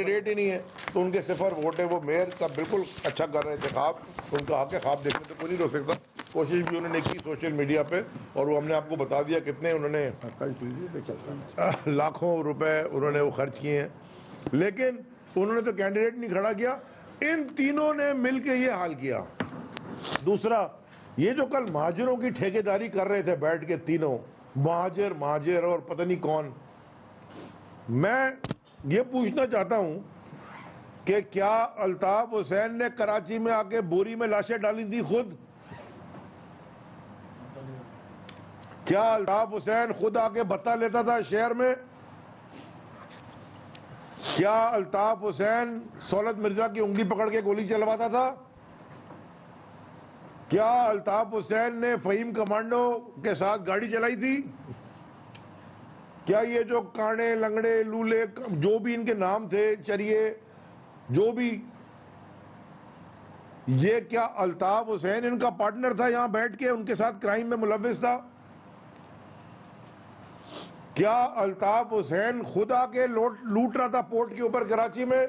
Rate ہی نہیں ہے تو ان کے صفر ووٹ ہے. وہ میئر کا بالکل اچھا کر رہے تھے خواب, ان کا حق ہے خواب دیکھنے تو کوئی نہیں روک سکتا. کوشش بھی انہوں نے کی سوشل میڈیا پہ, اور وہ ہم نے آپ کو بتا دیا کتنے انہوں نے لاکھوں روپے انہوں نے وہ خرچ کیے ہیں. لیکن انہوں نے تو کینڈیڈیٹ نہیں کھڑا کیا, ان تینوں نے مل کے یہ حال کیا. دوسرا, یہ جو کل مہاجروں کی ٹھیکیداری کر رہے تھے بیٹھ کے تینوں, مہاجر اور پتہ نہیں کون, میں یہ پوچھنا چاہتا ہوں کہ کیا الطاف حسین نے کراچی میں آ کے بوری میں لاشیں ڈالی تھی خود؟ کیا الطاف حسین خود آ کے بھتہ لیتا تھا شہر میں؟ کیا الطاف حسین سہولت مرزا کی انگلی پکڑ کے گولی چلواتا تھا؟ کیا الطاف حسین نے فہیم کمانڈو کے ساتھ گاڑی چلائی تھی؟ کیا یہ جو کانے لنگڑے لولے جو بھی ان کے نام تھے, چریے جو بھی, یہ کیا الطاف حسین ان کا پارٹنر تھا یہاں بیٹھ کے ان کے ساتھ کرائم میں ملوث تھا؟ کیا الطاف حسین خود آ کے لوٹ رہا تھا پورٹ کے اوپر کراچی میں؟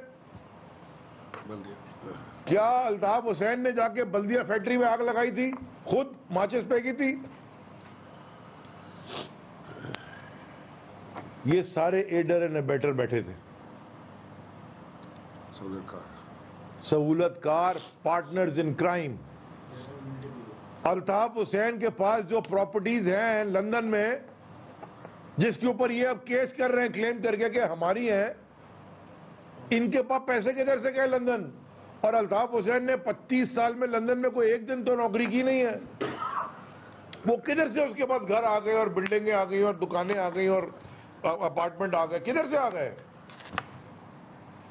کیا الطاف حسین نے جا کے بلدیہ فیکٹری میں آگ لگائی تھی, خود ماچس پہ کی تھی؟ یہ سارے ایڈر اینڈ بیٹر بیٹھے تھے, سہولت کار, پارٹنرز ان کرائم. الطاف حسین کے پاس جو پراپرٹیز ہیں لندن میں, جس کے اوپر یہ اب کیس کر رہے ہیں کلیم کر کے کہ ہماری ہیں, ان کے پاس پیسے کدھر سے گئے لندن؟ اور الطاف حسین نے 25 سال میں لندن میں کوئی ایک دن تو نوکری کی نہیں ہے. وہ کدھر سے اس کے پاس گھر آ گئے اور بلڈنگیں آ گئی اور دکانیں آ گئی اور اپارٹمنٹ آ گئے؟ کدھر سے آ گئے؟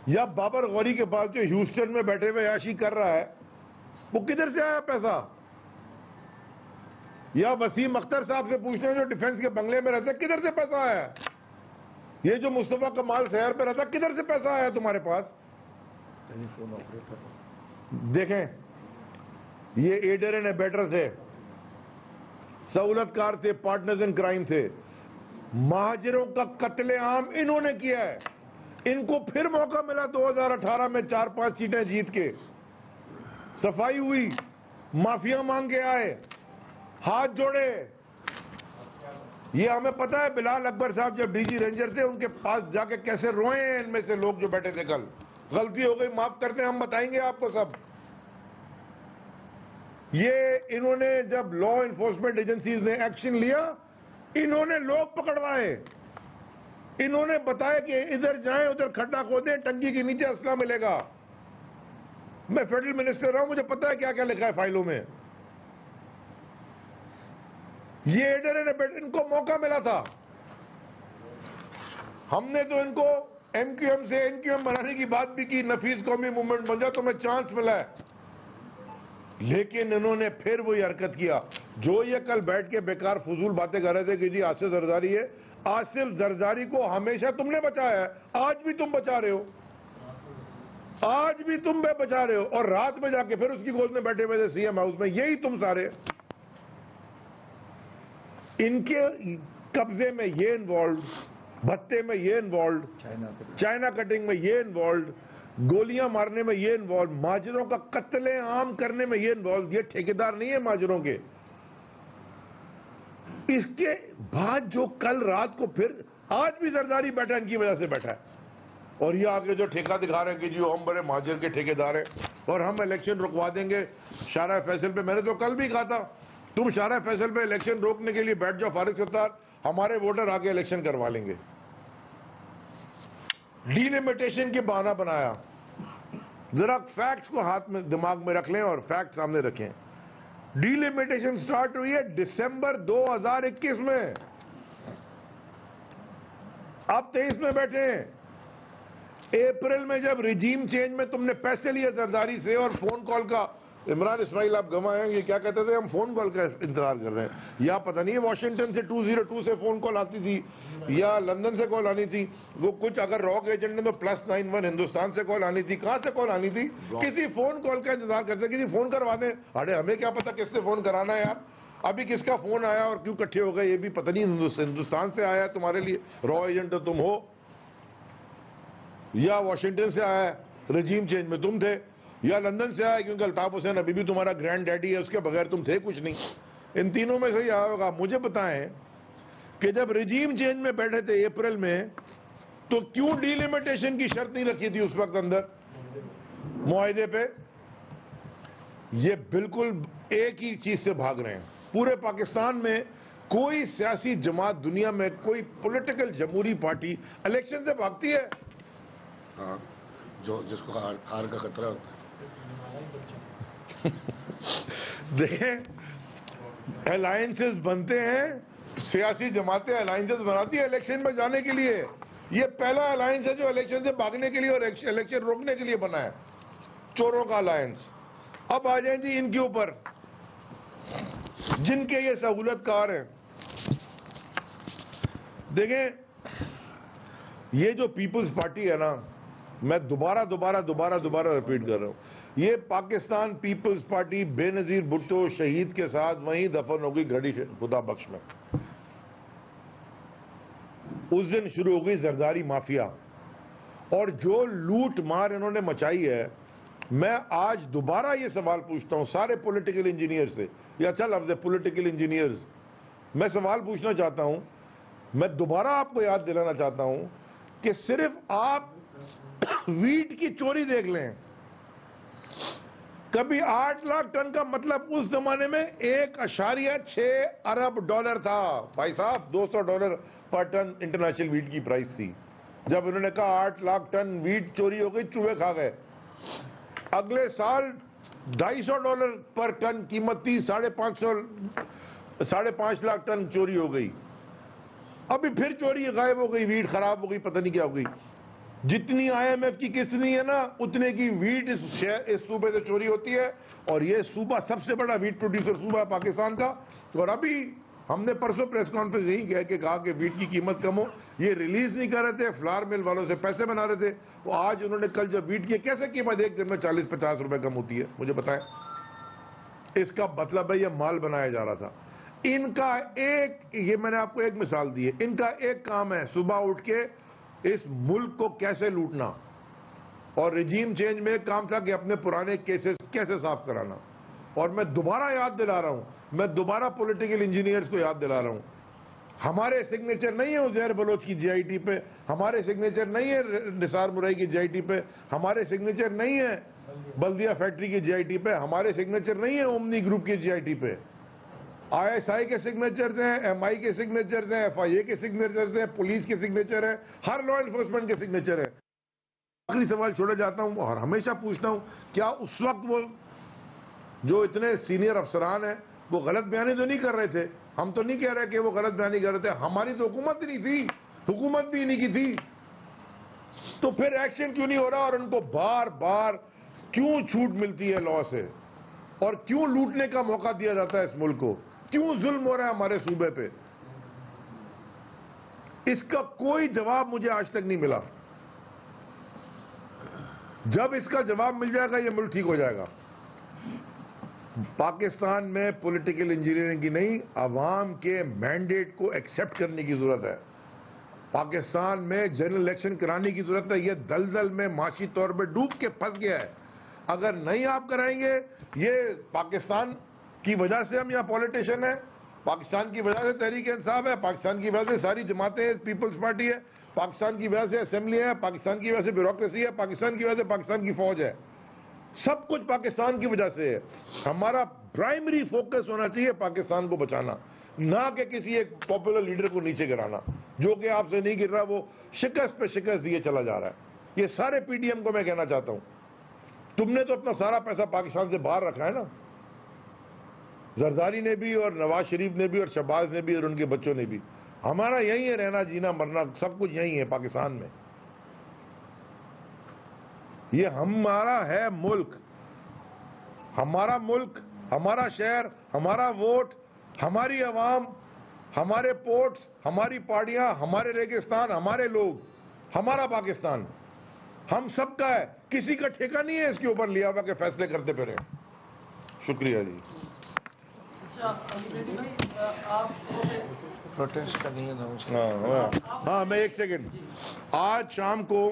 یا بابر غوری کے پاس جو ہیوسٹن میں بیٹھے ہوئے عیاشی کر رہا ہے, وہ کدھر سے آیا پیسہ؟ یا وسیم اختر صاحب سے پوچھتے ہیں جو ڈیفنس کے بنگلے میں رہتے ہیں, کدھر سے پیسہ آیا؟ یہ جو مصطفیٰ کمال سحر پہ رہتا, کدھر سے پیسہ آیا تمہارے پاس؟ دیکھیں, یہ ایڈر اینڈ بیٹر تھے, سہولت کار تھے, پارٹنرز ان کرائم تھے. مہاجروں کا قتل عام انہوں نے کیا ہے. ان کو پھر موقع ملا 2018 میں 4-5 سیٹیں جیت کے, صفائی ہوئی, معافیا مانگ کے آئے, ہاتھ جوڑے. یہ ہمیں پتا ہے بلال اکبر صاحب جب ڈی جی رینجر تھے ان کے پاس جا کے کیسے روئے ہیں ان میں سے لوگ جو بیٹھے تھے. کل غلطی ہو گئی, معاف کرتے ہیں, ہم بتائیں گے آپ کو سب. یہ انہوں نے جب لا انفورسمنٹ ایجنسیز نے ایکشن لیا, انہوں نے لوگ پکڑوائے, انہوں نے بتایا کہ ادھر جائیں ادھر کھڈا کھودیں, ٹنکی کے نیچے اسلحہ ملے گا. میں فیڈرل منسٹر رہا ہوں, مجھے پتا ہے کیا کیا لکھا ہے فائلوں میں. یہ ایڈر اینڈ بیٹر, ان کو موقع ملا تھا. ہم نے تو ان کو ایم کیو ایم سے این کیو ایم بنانے کی بات بھی کی, نفیس قومی موومنٹ بن جا, تو ہمیں چانس ملا ہے. لیکن انہوں نے پھر وہی حرکت کیا جو یہ کل بیٹھ کے بیکار فضول باتیں کر رہے تھے کہ جی آصف زرداری ہے. آصف زرداری کو ہمیشہ تم نے بچایا ہے, آج بھی تم بچا رہے ہو, آج بھی تم بے بچا رہے ہو. اور رات میں جا کے پھر اس کی گود میں بیٹھے ہوئے تھے سی ایم ہاؤس میں, یہی تم سارے. ان کے قبضے میں یہ انوالوڈ, بھتے میں یہ انوالوڈ, چائنا کٹنگ میں یہ انوالوڈ, گولیاں مارنے میں یہ انوالوڈ, ماجروں کا قتل عام کرنے میں یہ انوالوڈ. یہ ٹھیکیدار نہیں ہے ماجروں کے. اس کے بعد جو کل رات کو پھر, آج بھی زرداری بیٹھا ان کی وجہ سے بیٹھا ہے. اور یہ آگے جو ٹھیکہ دکھا رہے ہیں کہ جی ہم بڑے ماجر کے ٹھیکیدار ہیں اور ہم الیکشن رکوا دیں گے شارع فیصل پہ. میں نے تو کل بھی کہا تھا تم شارع فیصل پہ الیکشن روکنے کے لیے بیٹھ جاؤ فارغ ستار, ہمارے ووٹر آگے الیکشن کروا لیں گے. ڈیلیمیٹیشن کی بہانہ بنایا. ذرا فیکٹس کو ہاتھ میں دماغ میں رکھ لیں اور فیکٹ سامنے رکھیں. ڈیلیمیٹیشن سٹارٹ ہوئی ہے دسمبر 2021 میں, اب 23 میں بیٹھے ہیں. اپریل میں جب رجیم چینج میں تم نے پیسے لیے زرداری سے اور فون کال کا, عمران اسماعیل آپ گواہ ہیں, یہ کیا کہتے تھے, ہم فون کال کا انتظار کر رہے ہیں. یا پتہ نہیں واشنگٹن سے 202 سے فون کال آتی تھی یا لندن سے کال آنی تھی. وہ کچھ اگر راک ایجنٹ نے تو +91 ہندوستان سے کال آنی تھی. کہاں سے کال آنی تھی؟ کسی فون کال کا انتظار کرتے, کسی فون کروا دیں. ارے ہمیں کیا پتا کس سے فون کرانا ہے یار, ابھی کس کا فون آیا اور کیوں کٹھے ہو گئے یہ بھی پتہ نہیں. ہندوستان سے آیا تمہارے لیے, را ایجنٹ تو تم ہو. یا واشنگٹن سے آیا ہے رجیم چینج میں تم تھے, یا لندن سے آیا کیونکہ الطاف حسین ابھی بھی تمہارا گرینڈ ڈیڈی ہے, اس کے بغیر تم تھے کچھ نہیں. ان تینوں میں سے ہی آیا ہوگا. مجھے بتائیں کہ جب رجیم چینج میں بیٹھے تھے اپریل میں, تو کیوں ڈیلیمیٹیشن کی شرط نہیں رکھی تھی اس وقت اندر معاہدے پہ؟ یہ بالکل ایک ہی چیز سے بھاگ رہے ہیں. پورے پاکستان میں کوئی سیاسی جماعت دنیا میں, کوئی پولیٹیکل جمہوری پارٹی الیکشن سے بھاگتی ہے؟ ہاں, جو جس کو ہار کا خطرہ ہوتا ہے. دیکھیں الائنسز بنتے ہیں, سیاسی جماعتیں الائنسز بناتی ہیں الیکشن میں جانے کے لیے. یہ پہلا الائنس ہے جو الیکشن سے بھاگنے کے لیے اور الیکشن روکنے کے لیے بنا ہے, چوروں کا الائنس. اب آ جائیں جی ان کے اوپر جن کے یہ سہولت کار ہیں. دیکھیں یہ جو پیپلز پارٹی ہے نا, میں دوبارہ ریپیٹ کر رہا ہوں, یہ پاکستان پیپلز پارٹی بے نظیر بھٹو شہید کے ساتھ وہیں دفن ہو گئی گھڑی خدا بخش میں. اس دن شروع ہو گئی زرداری مافیا, اور جو لوٹ مار انہوں نے مچائی ہے. میں آج دوبارہ یہ سوال پوچھتا ہوں سارے پولیٹیکل انجینئر سے, یا چل اب پولیٹیکل انجینئرز, میں سوال پوچھنا چاہتا ہوں, میں دوبارہ آپ کو یاد دلانا چاہتا ہوں کہ صرف آپ ویٹ کی چوری دیکھ لیں. کبھی 8 لاکھ ٹن کا مطلب اس زمانے میں 1.6 ارب ڈالر تھا. بھائی صاحب $200 پر ٹن انٹرنیشنل ویٹ کی پرائس تھی. جب انہوں نے کہا 8 لاکھ ٹن ویٹ چوری ہو گئی, چوہے کھا گئے. اگلے سال $250 پر ٹن قیمت تھی, 5.5 لاکھ ٹن چوری ہو گئی. ابھی پھر چوری غائب ہو گئی, ویٹ خراب ہو گئی, پتہ نہیں کیا ہو گئی. جتنی IMF کی کسنی ہے نا, اتنے کی ویٹ اس صوبے سے چوری ہوتی ہے. اور یہ صوبہ سب سے بڑا ویٹ پروڈیوسر صوبہ ہے پاکستان کا. اور ابھی ہم نے پرسوں پریس کانفرنس یہی کہا کہ ویٹ کی قیمت کم ہو, یہ ریلیز نہیں کر رہے تھے, فلار مل والوں سے پیسے بنا رہے تھے. وہ آج انہوں نے کل جب ویٹ کی, کیسے قیمت ایک دن میں 40-50 روپے کم ہوتی ہے مجھے بتائیں. اس کا مطلب ہے یہ مال بنایا جا رہا تھا. ان کا یہ میں نے آپ کو ایک مثال دی ہے, ان کا ایک کام ہے صبح اٹھ کے اس ملک کو کیسے لوٹنا, اور رجیم چینج میں ایک کام تھا کہ اپنے پرانے کیسز کیسے صاف کرانا. اور میں دوبارہ یاد دلا رہا ہوں, میں دوبارہ پولیٹیکل انجینئرز کو یاد دلا رہا ہوں, ہمارے سگنیچر نہیں ہے عزیر بلوچ کی GIT پہ, ہمارے سگنیچر نہیں ہے نثار مرائی کی GIT پہ, ہمارے سگنیچر نہیں ہے بلدیہ فیکٹری کی GIT پہ, ہمارے سگنیچر نہیں ہے اومنی گروپ کی GIT پہ. ISI کے سگنیچرز ہیں, MI کے سگنیچرز ہیں, FIA کے سگنیچرز ہیں, پولیس کے سگنیچر ہیں, ہر لا انفورسمنٹ کے سگنیچر ہیں. آخری سوال چھوڑے جاتا ہوں اور ہمیشہ پوچھتا ہوں, کیا اس وقت وہ جو اتنے سینئر افسران ہیں وہ غلط بیانی تو نہیں کر رہے تھے؟ ہم تو نہیں کہہ رہے کہ وہ غلط بیانی کر رہے تھے, ہماری تو حکومت نہیں تھی, حکومت بھی نہیں کی تھی. تو پھر ایکشن کیوں نہیں ہو رہا, اور ان کو بار بار کیوں چھوٹ ملتی ہے لا سے, اور کیوں لوٹنے کا موقع دیا جاتا ہے اس ملک کو, کیوں ظلم ہو رہا ہے ہمارے صوبے پہ؟ اس کا کوئی جواب مجھے آج تک نہیں ملا. جب اس کا جواب مل جائے گا یہ ملک ٹھیک ہو جائے گا. پاکستان میں پولیٹیکل انجینئرنگ کی نہیں, عوام کے مینڈیٹ کو ایکسیپٹ کرنے کی ضرورت ہے. پاکستان میں جنرل الیکشن کرانے کی ضرورت ہے. یہ دلدل میں معاشی طور پہ ڈوب کے پھنس گیا ہے. اگر نہیں آپ کرائیں گے, یہ پاکستان کی وجہ سے ہم یہاں پولیٹیشین ہیں, پاکستان کی وجہ سے تحریک انصاف ہے, پاکستان کی وجہ سے ساری جماعتیں پیپلز پارٹی ہے, پاکستان کی وجہ سے اسمبلی ہے, پاکستان کی وجہ سے بیوروکریسی ہے, پاکستان کی وجہ سے پاکستان کی فوج ہے. سب کچھ پاکستان کی وجہ سے ہے. ہمارا پرائمری فوکس ہونا چاہیے پاکستان کو بچانا, نہ کہ کسی ایک پاپولر لیڈر کو نیچے گرانا, جو کہ آپ سے نہیں گر رہا, وہ شکست پہ شکست دیے چلا جا رہا ہے. یہ سارے PTM کو میں کہنا چاہتا ہوں, تم نے تو اپنا سارا پیسہ پاکستان سے باہر رکھا ہے نا, زرداری نے بھی اور نواز شریف نے بھی اور شہباز نے بھی اور ان کے بچوں نے بھی. ہمارا یہی ہے رہنا جینا مرنا, سب کچھ یہی ہے پاکستان میں. یہ ہمارا ہے ملک, ہمارا ملک, ہمارا شہر, ہمارا ووٹ, ہماری عوام, ہمارے پورٹس, ہماری پارٹیاں, ہمارے ریگستان, ہمارے لوگ, ہمارا پاکستان ہم سب کا ہے. کسی کا ٹھیکہ نہیں ہے اس کے اوپر لیا ہوا کہ فیصلے کرتے پھرے. شکریہ جی. پروٹیسٹ کرنی ہے. ہاں میں ایک سیکنڈ, آج شام کو